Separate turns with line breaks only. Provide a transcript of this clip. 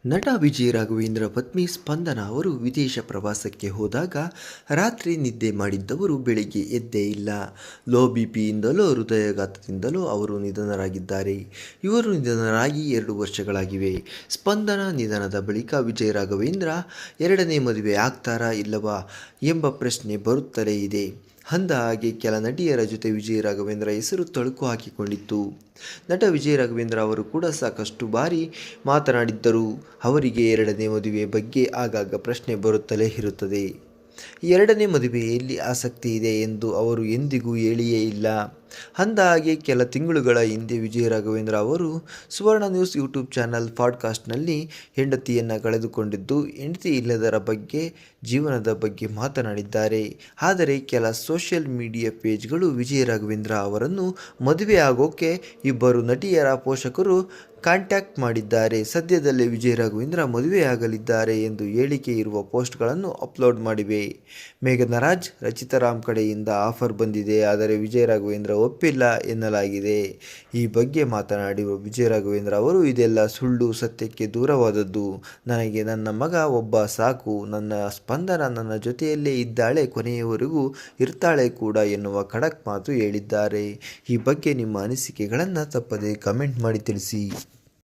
ನಟ ವಿಜಯ ರಾಘವೇಂದ್ರ ಪತ್ನಿ ಸ್ಪಂದನಾ ಅವರು ವಿದೇಶ ಪ್ರವಾಸಕ್ಕೆ ಹೋದಾಗ ರಾತ್ರಿ ನಿದ್ದೆ ಮಾಡಿದ್ದವರು ಬೆಳಿಗ್ಗೆ ಎದ್ದೇ ಇಲ್ಲ. ಲೋ ಬಿಪಿಯಿಂದಲೋ ಹೃದಯಾಘಾತದಿಂದಲೋ ಅವರು ನಿಧನರಾಗಿದ್ದಾರೆ. ಇವರು ನಿಧನರಾಗಿ 2 ವರ್ಷಗಳಾಗಿವೆ. ಸ್ಪಂದನಾ ನಿಧನದ ಬಳಿಕ ವಿಜಯ ರಾಘವೇಂದ್ರ ಎರಡನೇ ಮದುವೆ ಆಗ್ತಾರಾ ಇಲ್ಲವಾ ಎಂಬ ಪ್ರಶ್ನೆ ಬರುತ್ತಲೇ ಇದೆ. ಅಂದಹಾಗೆ ಕೆಲ ನಟಿಯರ ಜೊತೆ ವಿಜಯ ರಾಘವೇಂದ್ರ ಹೆಸರು ತಳುಕು ಹಾಕಿಕೊಂಡಿತ್ತು. ನಟ ವಿಜಯ ರಾಘವೇಂದ್ರ ಅವರು ಕೂಡ ಸಾಕಷ್ಟು ಬಾರಿ ಮಾತನಾಡಿದ್ದರು. ಅವರಿಗೆ ಎರಡನೇ ಮದುವೆ ಬಗ್ಗೆ ಆಗಾಗ ಪ್ರಶ್ನೆ ಬರುತ್ತಲೇ ಇರುತ್ತದೆ. ಎರಡನೇ ಮದುವೆಯಲ್ಲಿ ಆಸಕ್ತಿ ಇದೆ ಎಂದು ಅವರು ಎಂದಿಗೂ ಹೇಳಿಯೇ ಇಲ್ಲ. ಅಂದಹಾಗೆ ಕೆಲ ತಿಂಗಳುಗಳ ಹಿಂದೆ ವಿಜಯ ರಾಘವೇಂದ್ರ ಅವರು ಸುವರ್ಣ ನ್ಯೂಸ್ ಯೂಟ್ಯೂಬ್ ಚಾನಲ್ ಪಾಡ್ಕಾಸ್ಟ್ನಲ್ಲಿ ಹೆಂಡತಿಯನ್ನು ಕಳೆದುಕೊಂಡಿದ್ದು, ಹೆಂಡತಿ ಇಲ್ಲದರ ಬಗ್ಗೆ, ಜೀವನದ ಬಗ್ಗೆ ಮಾತನಾಡಿದ್ದಾರೆ. ಆದರೆ ಕೆಲ ಸೋಷಿಯಲ್ ಮೀಡಿಯಾ ಪೇಜ್ಗಳು ವಿಜಯ ರಾಘವೇಂದ್ರ ಅವರನ್ನು ಮದುವೆ ಆಗೋಕೆ ಇಬ್ಬರು ನಟಿಯರ ಪೋಷಕರು ಕಾಂಟ್ಯಾಕ್ಟ್ ಮಾಡಿದ್ದಾರೆ, ಸದ್ಯದಲ್ಲೇ ವಿಜಯ ರಾಘವೇಂದ್ರ ಮದುವೆಯಾಗಲಿದ್ದಾರೆ ಎಂದು ಹೇಳಿಕೆ ಇರುವ ಪೋಸ್ಟ್ಗಳನ್ನು ಅಪ್ಲೋಡ್ ಮಾಡಿವೆ. ಮೇಘನಾ ರಾಜ್, ರಚಿತಾ ರಾಮ್ ಕಡೆಯಿಂದ ಆಫರ್ ಬಂದಿದೆ, ಆದರೆ ವಿಜಯ ರಾಘವೇಂದ್ರ ಒಪ್ಪಿಲ್ಲ ಎನ್ನಲಾಗಿದೆ. ಈ ಬಗ್ಗೆ ಮಾತನಾಡಿರುವ ವಿಜಯ ರಾಘವೇಂದ್ರ ಅವರು, ಇದೆಲ್ಲ ಸುಳ್ಳು, ಸತ್ಯಕ್ಕೆ ದೂರವಾದದ್ದು. ನನಗೆ ನನ್ನ ಮಗ ಒಬ್ಬ ಸಾಕು. ನನ್ನ ಸ್ಪಂದನ ನನ್ನ ಜೊತೆಯಲ್ಲೇ ಇದ್ದಾಳೆ, ಕೊನೆಯವರೆಗೂ ಇರ್ತಾಳೆ ಕೂಡ ಎನ್ನುವ ಖಡಕ್ ಮಾತು ಹೇಳಿದ್ದಾರೆ. ಈ ಬಗ್ಗೆ ನಿಮ್ಮ ಅನಿಸಿಕೆಗಳನ್ನು ತಪ್ಪದೇ ಕಮೆಂಟ್ ಮಾಡಿ ತಿಳಿಸಿ.